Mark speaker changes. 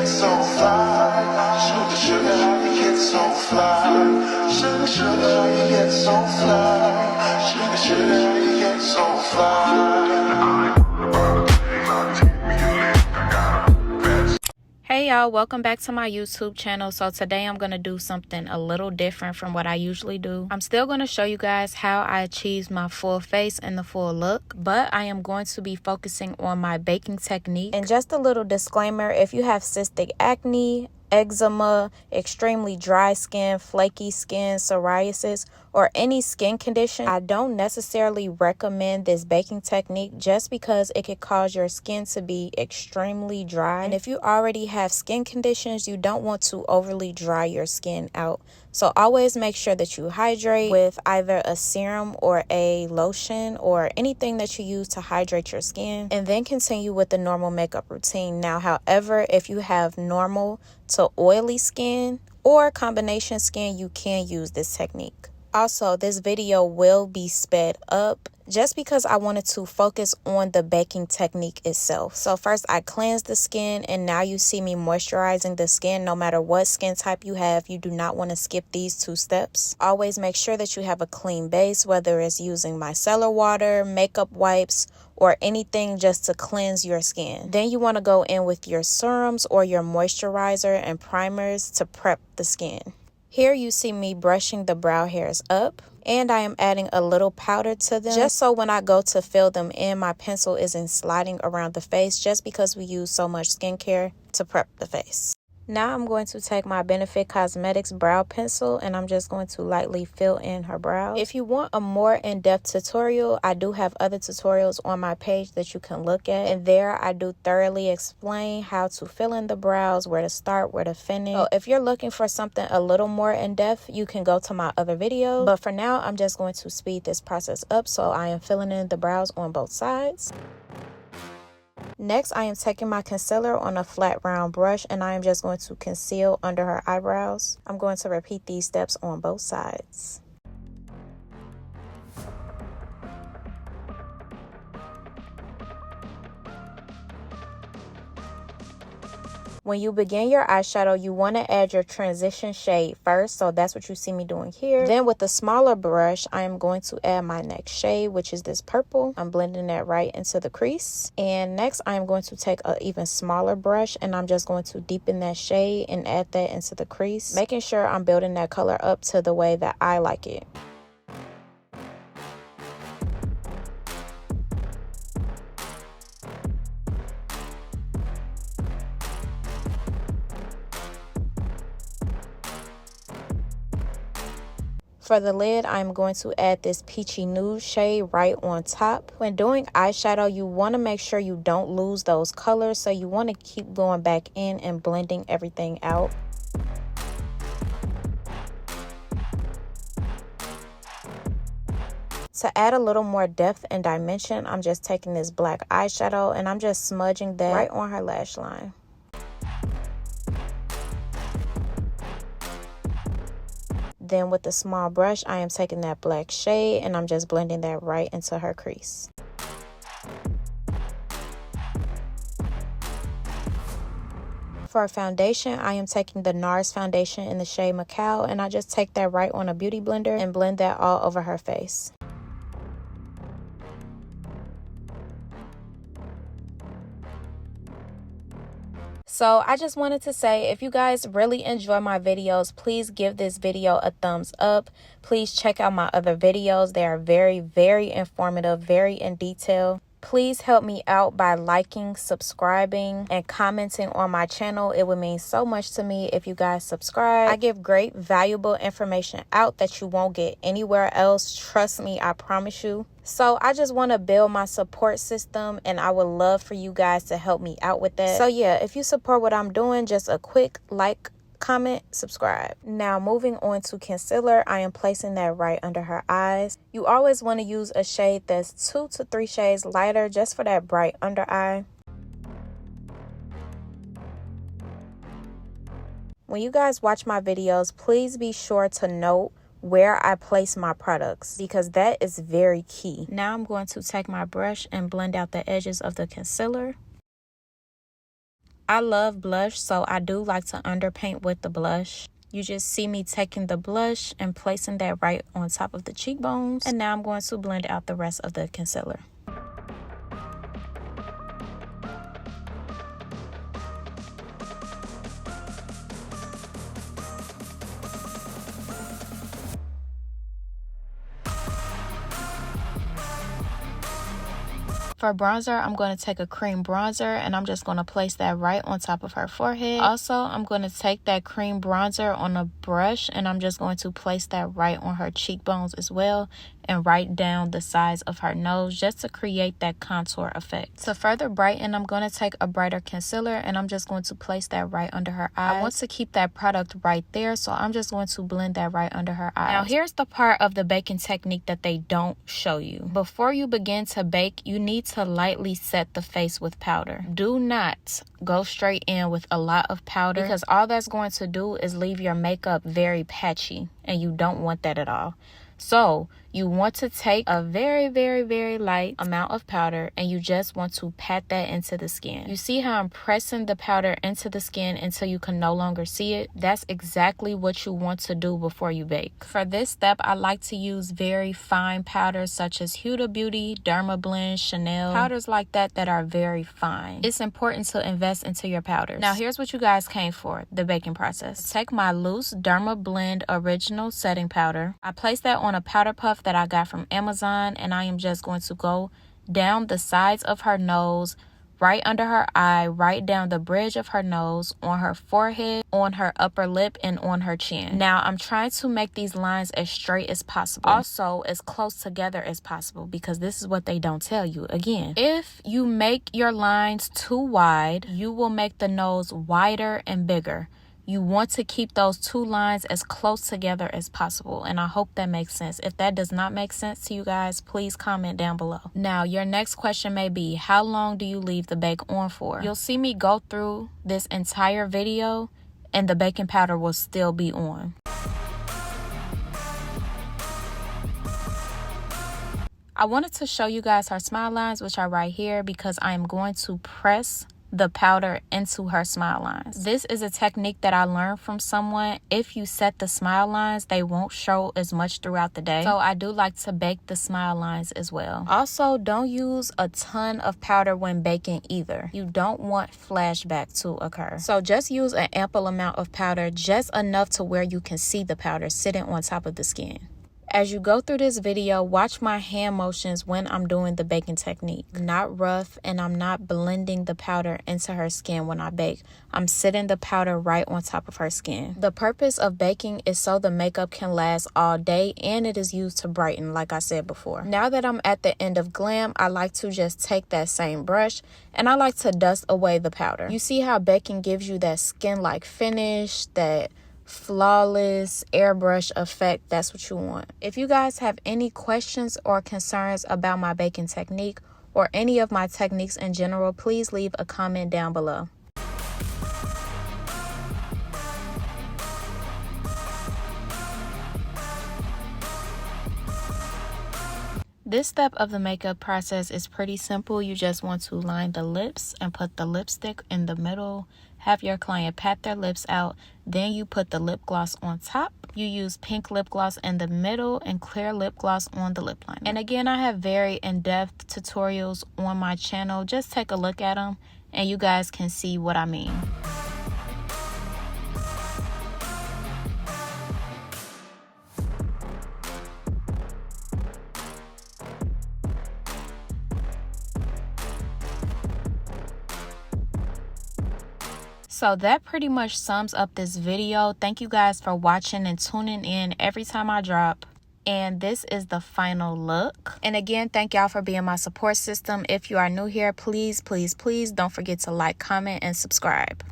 Speaker 1: get so fly? Sugar, sugar, how you get so fly? Sugar, sugar, how you get so fly? Sugar, sugar, how you get so fly?
Speaker 2: Hey y'all, welcome back to my YouTube channel. So today I'm going to do something a little different from what I usually do. I'm still going to show you guys how I achieved my full face and the full look, but I am going to be focusing on my baking technique. And just a little disclaimer, if you have cystic acne, eczema, extremely dry skin, flaky skin, psoriasis, or any skin condition, I don't necessarily recommend this baking technique just because it could cause your skin to be extremely dry. And if you already have skin conditions, you don't want to overly dry your skin out. So always make sure that you hydrate with either a serum or a lotion or anything that you use to hydrate your skin, and then continue with the normal makeup routine. Now, however, if you have normal to oily skin or combination skin, you can use this technique. Also, this video will be sped up just because I wanted to focus on the baking technique itself. So first I cleansed the skin, and now you see me moisturizing the skin. No matter what skin type you have, you do not want to skip these two steps. Always make sure that you have a clean base, whether it's using micellar water, makeup wipes, or anything just to cleanse your skin. Then you want to go in with your serums or your moisturizer and primers to prep the skin. Here you see me brushing the brow hairs up, and I am adding a little powder to them just so when I go to fill them in, my pencil isn't sliding around the face, just because we use so much skincare to prep the face. Now I'm going to take my Benefit Cosmetics brow pencil, and I'm just going to lightly fill in her brows. If you want a more in-depth tutorial, I do have other tutorials on my page that you can look at, and there I do thoroughly explain how to fill in the brows, where to start, where to finish. So if you're looking for something a little more in-depth, you can go to my other video, but for now I'm just going to speed this process up. So I am filling in the brows on both sides. Next, I am taking my concealer on a flat round brush, and I am just going to conceal under her eyebrows. I'm going to repeat these steps on both sides. When you begin your eyeshadow, you want to add your transition shade first. So that's what you see me doing here. Then with the smaller brush, I am going to add my next shade, which is this purple. I'm blending that right into the crease. And next, I am going to take an even smaller brush, and I'm just going to deepen that shade and add that into the crease, making sure I'm building that color up to the way that I like it. For the lid, I'm going to add this peachy nude shade right on top. When doing eyeshadow, you want to make sure you don't lose those colors, so you want to keep going back in and blending everything out. To add a little more depth and dimension, I'm just taking this black eyeshadow and I'm just smudging that right on her lash line. Then with the small brush, I am taking that black shade and I'm just blending that right into her crease. For a foundation, I am taking the NARS foundation in the shade Macao, and I just take that right on a beauty blender and blend that all over her face. So I just wanted to say, if you guys really enjoy my videos, please give this video a thumbs up. Please check out my other videos. They are very, very informative, very in detail. Please help me out by liking, subscribing, and commenting on my channel. It would mean so much to me if you guys subscribe. I give great, valuable information out that you won't get anywhere else. Trust me, I promise you. So I just want to build my support system, and I would love for you guys to help me out with that. So yeah, if you support what I'm doing, just a quick like, comment, subscribe. Now moving on to concealer, I am placing that right under her eyes. You always want to use a shade that's 2 to 3 shades lighter just for that bright under eye. When you guys watch my videos, please be sure to note where I place my products, because that is very key. Now I'm going to take my brush and blend out the edges of the concealer. I love blush, so I do like to underpaint with the blush. You just see me taking the blush and placing that right on top of the cheekbones. And now I'm going to blend out the rest of the concealer. For bronzer, I'm going to take a cream bronzer and I'm just going to place that right on top of her forehead. Also, I'm going to take that cream bronzer on a brush and I'm just going to place that right on her cheekbones as well and right down the sides of her nose just to create that contour effect. To further brighten, I'm going to take a brighter concealer and I'm just going to place that right under her eyes. I want to keep that product right there, so I'm just going to blend that right under her eyes. Now, here's the part of the baking technique that they don't show you. Before you begin to bake, you need to lightly set the face with powder. Do not go straight in with a lot of powder because all that's going to do is leave your makeup very patchy and you don't want that at all. So you want to take a very, very, very light amount of powder and you just want to pat that into the skin. You see how I'm pressing the powder into the skin until you can no longer see it? That's exactly what you want to do before you bake. For this step, I like to use very fine powders such as Huda Beauty, Dermablend, Chanel, powders like that that are very fine. It's important to invest into your powders. Now here's what you guys came for, the baking process. Take my loose Dermablend Original Setting Powder. I place that on a powder puff that I got from Amazon and I am just going to go down the sides of her nose, right under her eye, right down the bridge of her nose, on her forehead, on her upper lip, and on her chin. Now I'm trying to make these lines as straight as possible, also as close together as possible, because this is what they don't tell you. Again, if you make your lines too wide, you will make the nose wider and bigger. You want to keep those two lines as close together as possible, and I hope that makes sense. If that does not make sense to you guys, please comment down below. Now, your next question may be, how long do you leave the bake on for? You'll see me go through this entire video and the baking powder will still be on. I wanted to show you guys her smile lines, which are right here, because I am going to press the powder into her smile lines. This is a technique that I learned from someone. If you set the smile lines, they won't show as much throughout the day. So I do like to bake the smile lines as well. Also, don't use a ton of powder when baking either. You don't want flashback to occur. So just use an ample amount of powder, just enough to where you can see the powder sitting on top of the skin. As you go through this video, watch my hand motions when I'm doing the baking technique. Not rough, and I'm not blending the powder into her skin when I bake. I'm sitting the powder right on top of her skin. The purpose of baking is so the makeup can last all day, and it is used to brighten, like I said before. Now that I'm at the end of glam, I like to just take that same brush and I like to dust away the powder. You see how baking gives you that skin-like finish, that flawless airbrush effect. That's what you want. If you guys have any questions or concerns about my baking technique or any of my techniques in general, please leave a comment down below. This step of the makeup process is pretty simple. You just want to line the lips and put the lipstick in the middle. Have your client pat their lips out. Then you put the lip gloss on top. You use pink lip gloss in the middle and clear lip gloss on the lip liner. And again, I have very in-depth tutorials on my channel. Just take a look at them and you guys can see what I mean. So that pretty much sums up this video. Thank you guys for watching and tuning in every time I drop. And this is the final look. And again, thank y'all for being my support system. If you are new here, please, please, please don't forget to like, comment, and subscribe.